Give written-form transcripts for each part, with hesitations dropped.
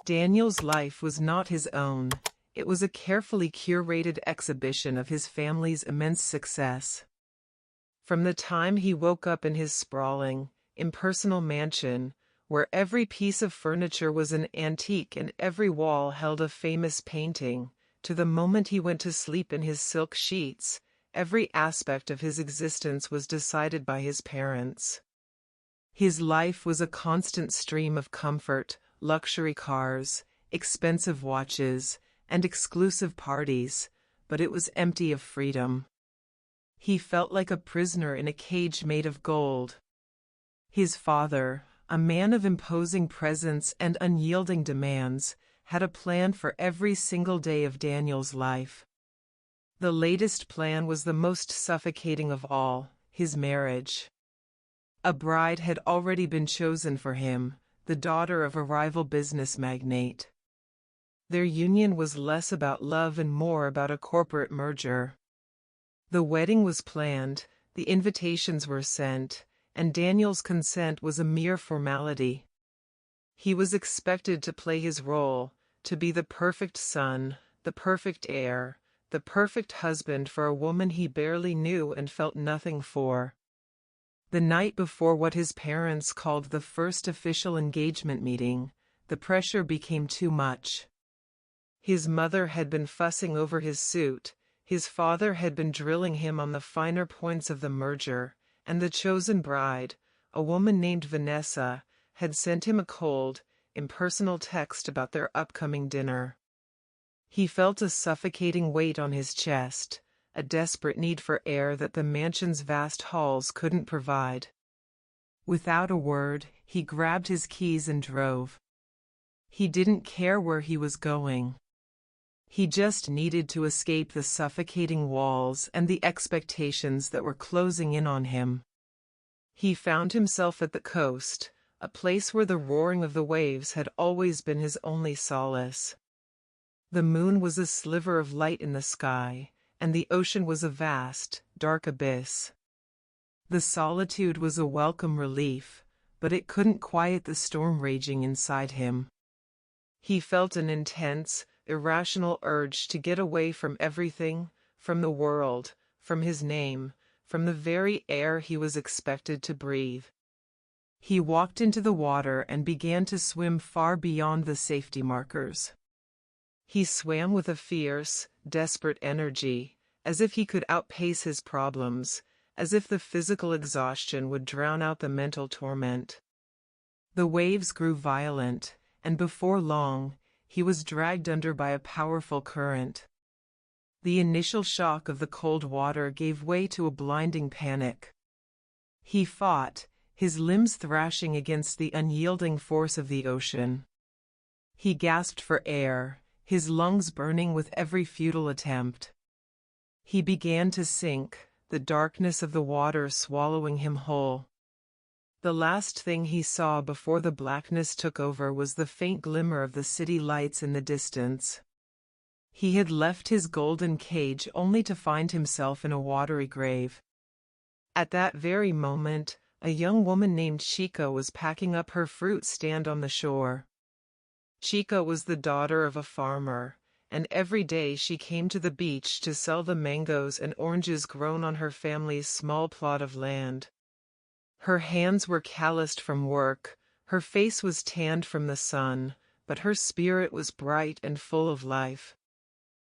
Daniel's life was not his own. It was a carefully curated exhibition of his family's immense success. From the time he woke up in his sprawling, impersonal mansion, where every piece of furniture was an antique and every wall held a famous painting, to the moment he went to sleep in his silk sheets, every aspect of his existence was decided by his parents. His life was a constant stream of comfort, luxury cars, expensive watches, and exclusive parties, but it was empty of freedom. He felt like a prisoner in a cage made of gold. His father, a man of imposing presence and unyielding demands, had a plan for every single day of Daniel's life. The latest plan was the most suffocating of all, his marriage. A bride had already been chosen for him, the daughter of a rival business magnate. Their union was less about love and more about a corporate merger. The wedding was planned, the invitations were sent, and Daniel's consent was a mere formality. He was expected to play his role, to be the perfect son, the perfect heir, the perfect husband for a woman he barely knew and felt nothing for. The night before what his parents called the first official engagement meeting, the pressure became too much. His mother had been fussing over his suit, his father had been drilling him on the finer points of the merger, and the chosen bride, a woman named Vanessa, had sent him a cold, impersonal text about their upcoming dinner. He felt a suffocating weight on his chest, a desperate need for air that the mansion's vast halls couldn't provide. Without a word, he grabbed his keys and drove. He didn't care where he was going. He just needed to escape the suffocating walls and the expectations that were closing in on him. He found himself at the coast, a place where the roaring of the waves had always been his only solace. The moon was a sliver of light in the sky, and the ocean was a vast, dark abyss. The solitude was a welcome relief, but it couldn't quiet the storm raging inside him. He felt an intense, irrational urge to get away from everything, from the world, from his name, from the very air he was expected to breathe. He walked into the water and began to swim far beyond the safety markers. He swam with a fierce, desperate energy, as if he could outpace his problems, as if the physical exhaustion would drown out the mental torment. The waves grew violent, and before long, he was dragged under by a powerful current. The initial shock of the cold water gave way to a blinding panic. He fought, his limbs thrashing against the unyielding force of the ocean. He gasped for air, his lungs burning with every futile attempt. He began to sink, the darkness of the water swallowing him whole. The last thing he saw before the blackness took over was the faint glimmer of the city lights in the distance. He had left his golden cage only to find himself in a watery grave. At that very moment, a young woman named Chika was packing up her fruit stand on the shore. Chika was the daughter of a farmer, and every day she came to the beach to sell the mangoes and oranges grown on her family's small plot of land. Her hands were calloused from work, her face was tanned from the sun, but her spirit was bright and full of life.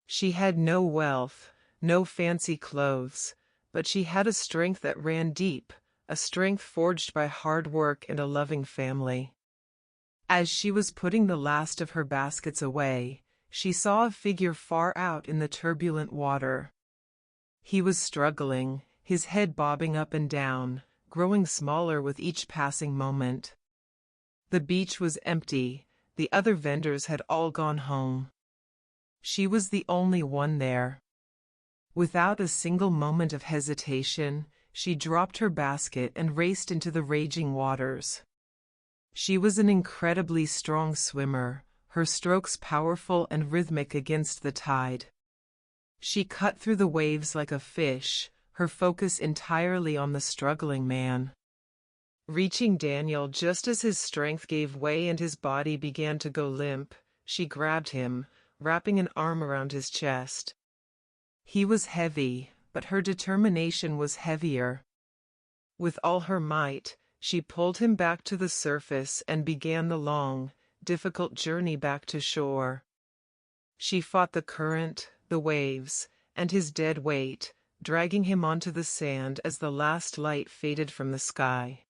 She had no wealth, no fancy clothes, but she had a strength that ran deep, a strength forged by hard work and a loving family. As she was putting the last of her baskets away, she saw a figure far out in the turbulent water. He was struggling, his head bobbing up and down, growing smaller with each passing moment. The beach was empty, the other vendors had all gone home. She was the only one there. Without a single moment of hesitation, she dropped her basket and raced into the raging waters. She was an incredibly strong swimmer, her strokes powerful and rhythmic against the tide. She cut through the waves like a fish, her focus entirely on the struggling man. Reaching Daniel just as his strength gave way and his body began to go limp, she grabbed him, wrapping an arm around his chest. He was heavy, but her determination was heavier. With all her might, she pulled him back to the surface and began the long, difficult journey back to shore. She fought the current, the waves, and his dead weight, dragging him onto the sand as the last light faded from the sky.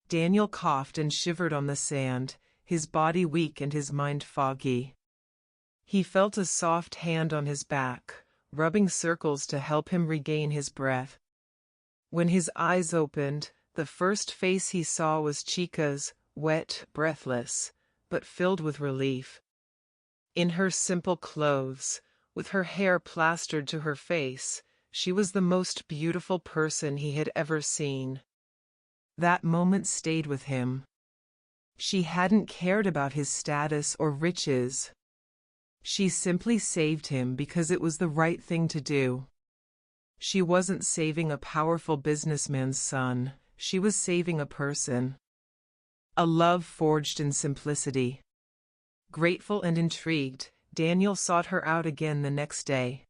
Daniel coughed and shivered on the sand, his body weak and his mind foggy. He felt a soft hand on his back, rubbing circles to help him regain his breath. When his eyes opened, the first face he saw was Chika's, wet, breathless, but filled with relief. In her simple clothes, with her hair plastered to her face, she was the most beautiful person he had ever seen. That moment stayed with him. She hadn't cared about his status or riches. She simply saved him because it was the right thing to do. She wasn't saving a powerful businessman's son, she was saving a person. A love forged in simplicity. Grateful and intrigued, Daniel sought her out again the next day.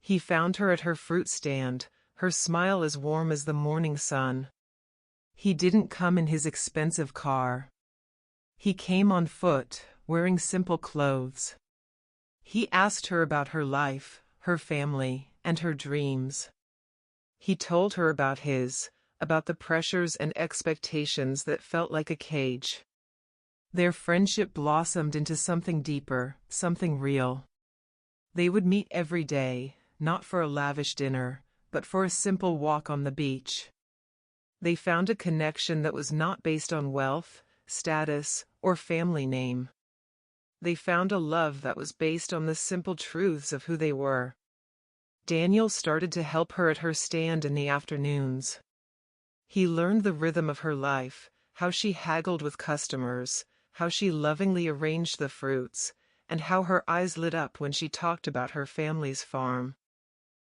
He found her at her fruit stand, her smile as warm as the morning sun. He didn't come in his expensive car. He came on foot, wearing simple clothes. He asked her about her life, her family, and her dreams. He told her about the pressures and expectations that felt like a cage. Their friendship blossomed into something deeper, something real. They would meet every day, not for a lavish dinner, but for a simple walk on the beach. They found a connection that was not based on wealth, status, or family name. They found a love that was based on the simple truths of who they were. Daniel started to help her at her stand in the afternoons. He learned the rhythm of her life, how she haggled with customers, how she lovingly arranged the fruits, and how her eyes lit up when she talked about her family's farm.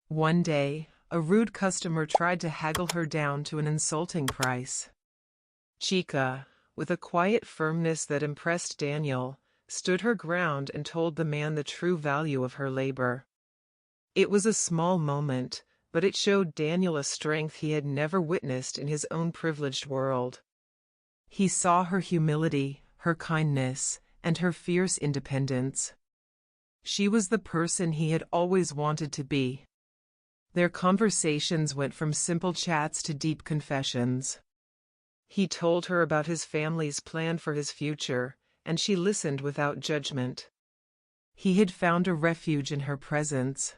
One day, a rude customer tried to haggle her down to an insulting price. Chika, with a quiet firmness that impressed Daniel, stood her ground and told the man the true value of her labor. It was a small moment, but it showed Daniel a strength he had never witnessed in his own privileged world. He saw her humility, her kindness, and her fierce independence. She was the person he had always wanted to be. Their conversations went from simple chats to deep confessions. He told her about his family's plan for his future, and she listened without judgment. He had found a refuge in her presence.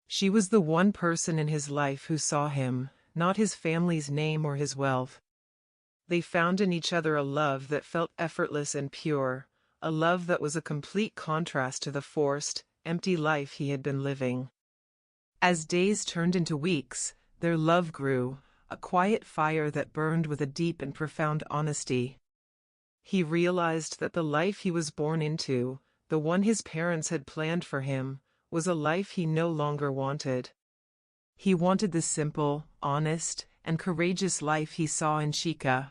She was the one person in his life who saw him, not his family's name or his wealth. They found in each other a love that felt effortless and pure, a love that was a complete contrast to the forced, empty life he had been living. As days turned into weeks, their love grew, a quiet fire that burned with a deep and profound honesty. He realized that the life he was born into, the one his parents had planned for him, was a life he no longer wanted. He wanted the simple, honest, and courageous life he saw in Chika.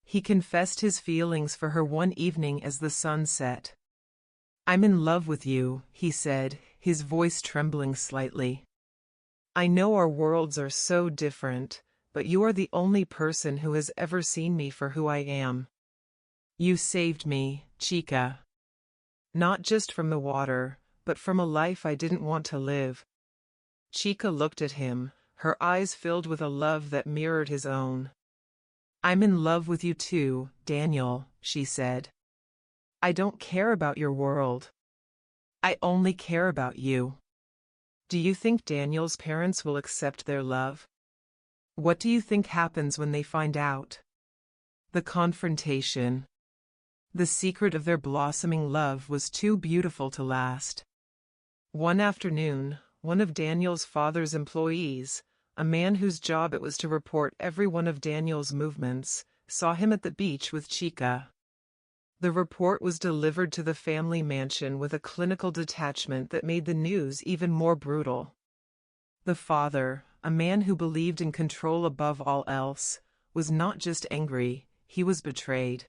He confessed his feelings for her one evening as the sun set. "I'm in love with you," he said, his voice trembling slightly. "I know our worlds are so different, but you are the only person who has ever seen me for who I am. You saved me, Chika. Not just from the water, but from a life I didn't want to live." Chika looked at him, her eyes filled with a love that mirrored his own. "I'm in love with you too, Daniel," she said. "I don't care about your world. I only care about you." Do you think Daniel's parents will accept their love? What do you think happens when they find out? The confrontation. The secret of their blossoming love was too beautiful to last. One afternoon, one of Daniel's father's employees, a man whose job it was to report every one of Daniel's movements, saw him at the beach with Chika. The report was delivered to the family mansion with a clinical detachment that made the news even more brutal. The father, a man who believed in control above all else, was not just angry, he was betrayed.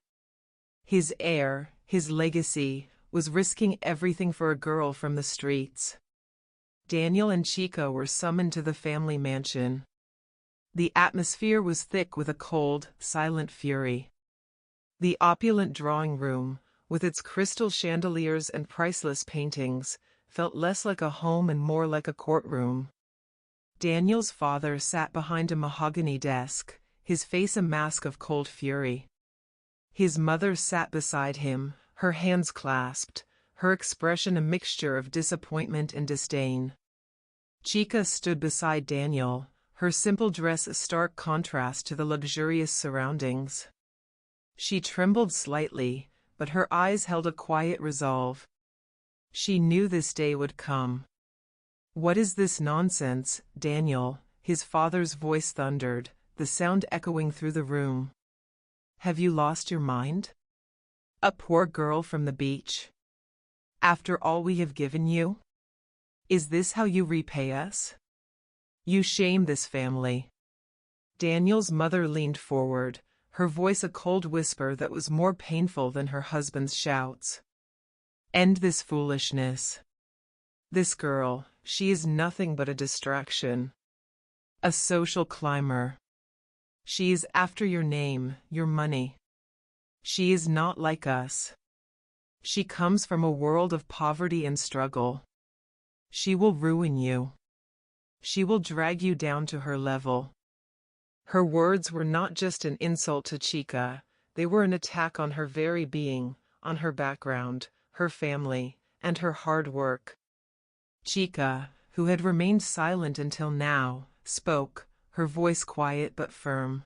His heir, his legacy, was risking everything for a girl from the streets. Daniel and Chika were summoned to the family mansion. The atmosphere was thick with a cold, silent fury. The opulent drawing room, with its crystal chandeliers and priceless paintings, felt less like a home and more like a courtroom. Daniel's father sat behind a mahogany desk, his face a mask of cold fury. His mother sat beside him, her hands clasped, her expression a mixture of disappointment and disdain. Chika stood beside Daniel, her simple dress a stark contrast to the luxurious surroundings. She trembled slightly, but her eyes held a quiet resolve. She knew this day would come. "What is this nonsense, Daniel?" his father's voice thundered, the sound echoing through the room. "Have you lost your mind? A poor girl from the beach? After all we have given you? Is this how you repay us? You shame this family." Daniel's mother leaned forward, her voice a cold whisper that was more painful than her husband's shouts. "End this foolishness. This girl, she is nothing but a distraction. A social climber. She is after your name, your money. She is not like us. She comes from a world of poverty and struggle. She will ruin you. She will drag you down to her level." Her words were not just an insult to Chika, they were an attack on her very being, on her background, her family, and her hard work. Chika, who had remained silent until now, spoke, her voice quiet but firm.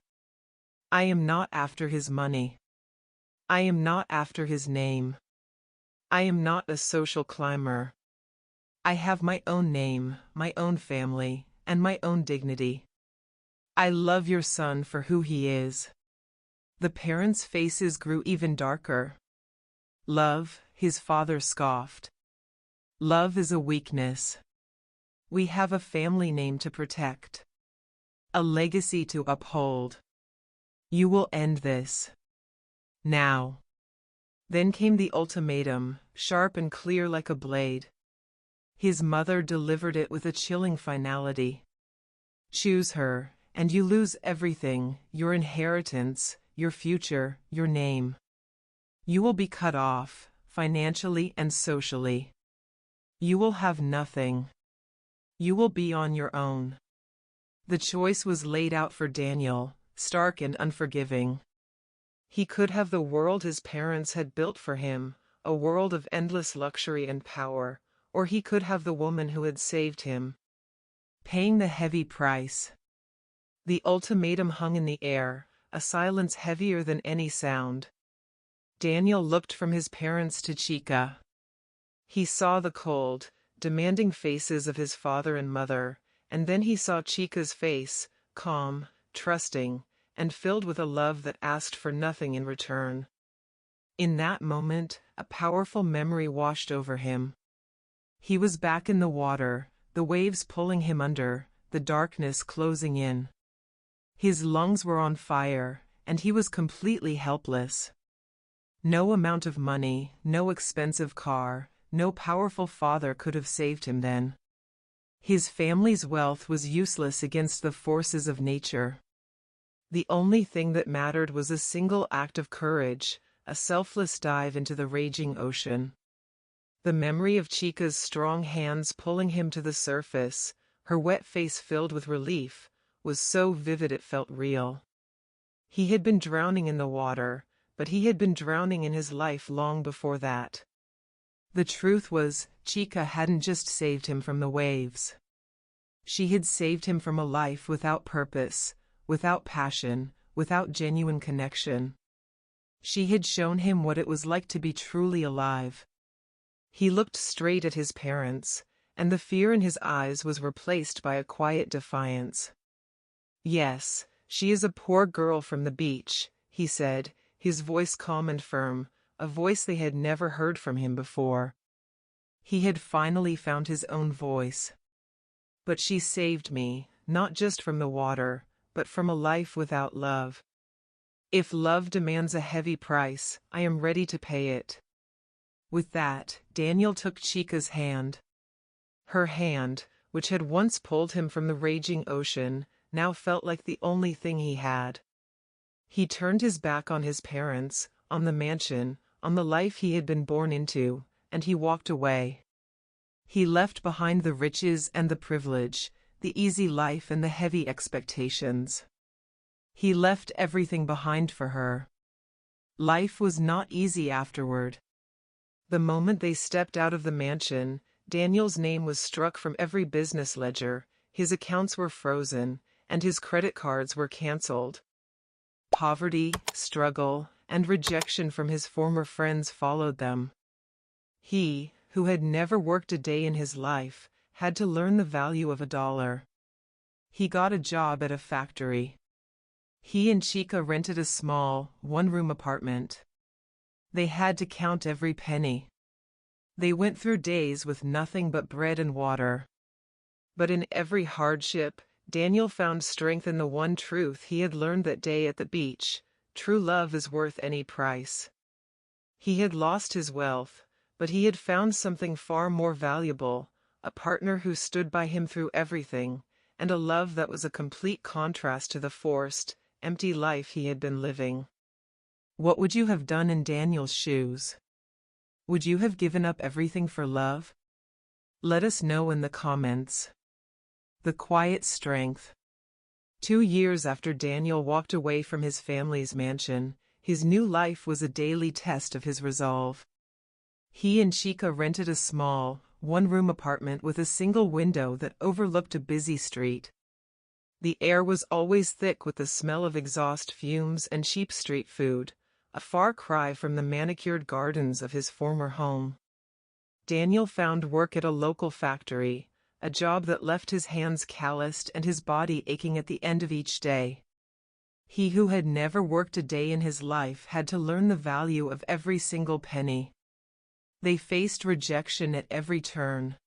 "I am not after his money. I am not after his name. I am not a social climber. I have my own name, my own family, and my own dignity. I love your son for who he is." The parents' faces grew even darker. "Love," his father scoffed. "Love is a weakness. We have a family name to protect. A legacy to uphold. You will end this. Now." Then came the ultimatum, sharp and clear like a blade. His mother delivered it with a chilling finality. "Choose her, and you lose everything, your inheritance, your future, your name. You will be cut off, financially and socially. You will have nothing. You will be on your own." The choice was laid out for Daniel, stark and unforgiving. He could have the world his parents had built for him, a world of endless luxury and power, or he could have the woman who had saved him. Paying the heavy price. The ultimatum hung in the air, a silence heavier than any sound. Daniel looked from his parents to Chika. He saw the cold, demanding faces of his father and mother, and then he saw Chika's face, calm, trusting, and filled with a love that asked for nothing in return. In that moment, a powerful memory washed over him. He was back in the water, the waves pulling him under, the darkness closing in. His lungs were on fire, and he was completely helpless. No amount of money, no expensive car, no powerful father could have saved him then. His family's wealth was useless against the forces of nature. The only thing that mattered was a single act of courage, a selfless dive into the raging ocean. The memory of Chika's strong hands pulling him to the surface, her wet face filled with relief, was so vivid it felt real. He had been drowning in the water, but he had been drowning in his life long before that. The truth was, Chika hadn't just saved him from the waves. She had saved him from a life without purpose, without passion, without genuine connection. She had shown him what it was like to be truly alive. He looked straight at his parents, and the fear in his eyes was replaced by a quiet defiance. "Yes, she is a poor girl from the beach," he said, his voice calm and firm, a voice they had never heard from him before. He had finally found his own voice. "But she saved me, not just from the water, but from a life without love." If love demands a heavy price, I am ready to pay it. With that, Daniel took Chika's hand. Her hand, which had once pulled him from the raging ocean, now felt like the only thing he had. He turned his back on his parents, on the mansion, on the life he had been born into, and he walked away. He left behind the riches and the privilege, the easy life and the heavy expectations. He left everything behind for her. Life was not easy afterward. The moment they stepped out of the mansion, Daniel's name was struck from every business ledger, his accounts were frozen, and his credit cards were canceled. Poverty, struggle, and rejection from his former friends followed them. He, who had never worked a day in his life, had to learn the value of $1. He got a job at a factory. He and Chika rented a small, one-room apartment. They had to count every penny. They went through days with nothing but bread and water. But in every hardship, Daniel found strength in the one truth he had learned that day at the beach: true love is worth any price. He had lost his wealth, but he had found something far more valuable, a partner who stood by him through everything, and a love that was a complete contrast to the forced, empty life he had been living. What would you have done in Daniel's shoes? Would you have given up everything for love? Let us know in the comments. The quiet strength. 2 years after Daniel walked away from his family's mansion, his new life was a daily test of his resolve. He and Chika rented a small, one-room apartment with a single window that overlooked a busy street. The air was always thick with the smell of exhaust fumes and cheap street food, a far cry from the manicured gardens of his former home. Daniel found work at a local factory, a job that left his hands calloused and his body aching at the end of each day. He who had never worked a day in his life had to learn the value of every single penny. They faced rejection at every turn.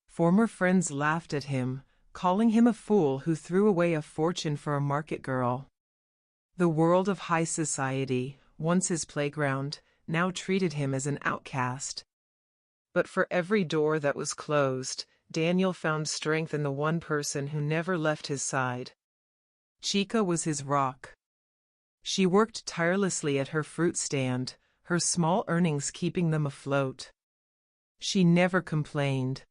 Former friends laughed at him, calling him a fool who threw away a fortune for a market girl. The world of high society, once his playground, now treated him as an outcast. But for every door that was closed, Daniel found strength in the one person who never left his side. Chika was his rock. She worked tirelessly at her fruit stand, her small earnings keeping them afloat. She never complained.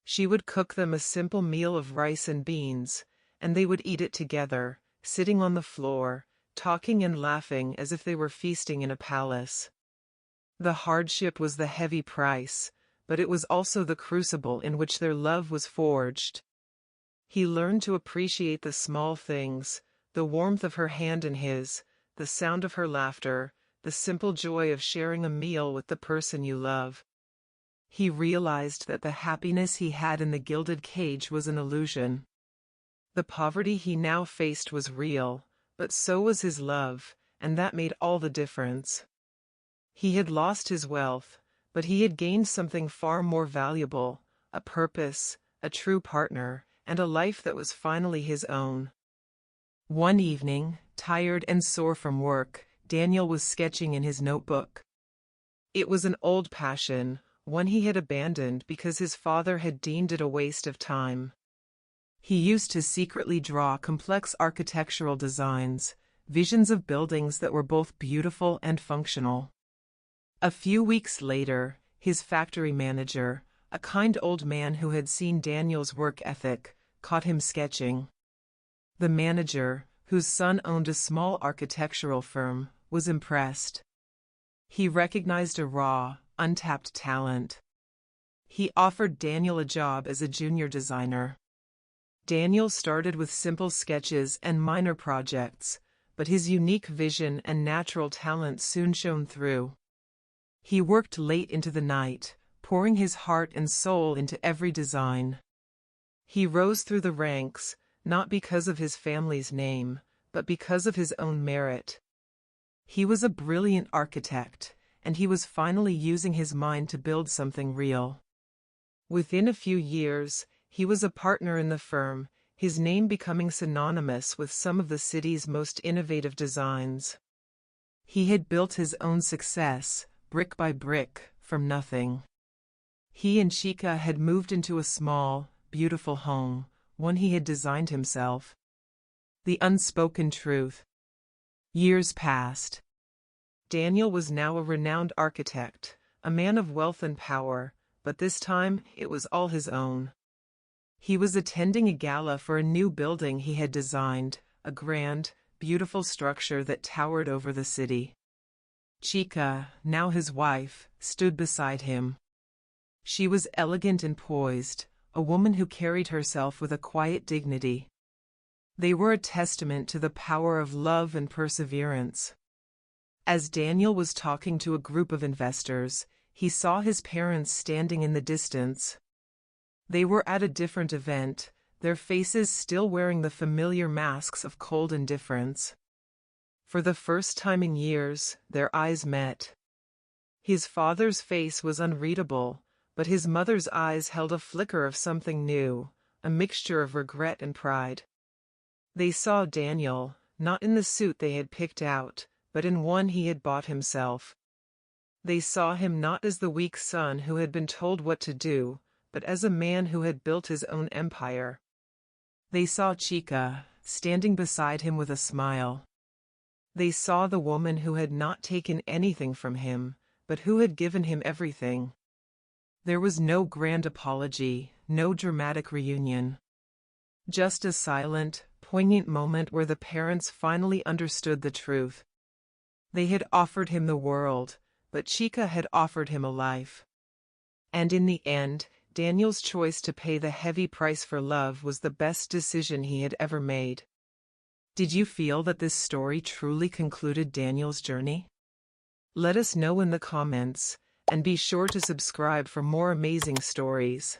She would cook them a simple meal of rice and beans, and they would eat it together, sitting on the floor, talking and laughing as if they were feasting in a palace. The hardship was the heavy price, but it was also the crucible in which their love was forged. He learned to appreciate the small things, the warmth of her hand in his, the sound of her laughter, the simple joy of sharing a meal with the person you love. He realized that the happiness he had in the gilded cage was an illusion. The poverty he now faced was real, but so was his love, and that made all the difference. He had lost his wealth, but he had gained something far more valuable, a purpose, a true partner, and a life that was finally his own. One evening, tired and sore from work, Daniel was sketching in his notebook. It was an old passion, one he had abandoned because his father had deemed it a waste of time. He used to secretly draw complex architectural designs, visions of buildings that were both beautiful and functional. A few weeks later, his factory manager, a kind old man who had seen Daniel's work ethic, caught him sketching. The manager, whose son owned a small architectural firm, was impressed. He recognized a raw, untapped talent. He offered Daniel a job as a junior designer. Daniel started with simple sketches and minor projects, but his unique vision and natural talent soon shone through. He worked late into the night, pouring his heart and soul into every design. He rose through the ranks, not because of his family's name, but because of his own merit. He was a brilliant architect, and he was finally using his mind to build something real. Within a few years, he was a partner in the firm, his name becoming synonymous with some of the city's most innovative designs. He had built his own success, brick by brick, from nothing. He and Chika had moved into a small, beautiful home, one he had designed himself. The unspoken truth. Years passed. Daniel was now a renowned architect, a man of wealth and power, but this time it was all his own. He was attending a gala for a new building he had designed, a grand, beautiful structure that towered over the city. Chika, now his wife, stood beside him. She was elegant and poised, a woman who carried herself with a quiet dignity. They were a testament to the power of love and perseverance. As Daniel was talking to a group of investors, he saw his parents standing in the distance. They were at a different event, their faces still wearing the familiar masks of cold indifference. For the first time in years, their eyes met. His father's face was unreadable, but his mother's eyes held a flicker of something new, a mixture of regret and pride. They saw Daniel, not in the suit they had picked out, but in one he had bought himself. They saw him not as the weak son who had been told what to do, but as a man who had built his own empire. They saw Chika, standing beside him with a smile. They saw the woman who had not taken anything from him, but who had given him everything. There was no grand apology, no dramatic reunion. Just a silent, poignant moment where the parents finally understood the truth. They had offered him the world, but Chika had offered him a life. And in the end, Daniel's choice to pay the heavy price for love was the best decision he had ever made. Did you feel that this story truly concluded Daniel's journey? Let us know in the comments, and be sure to subscribe for more amazing stories.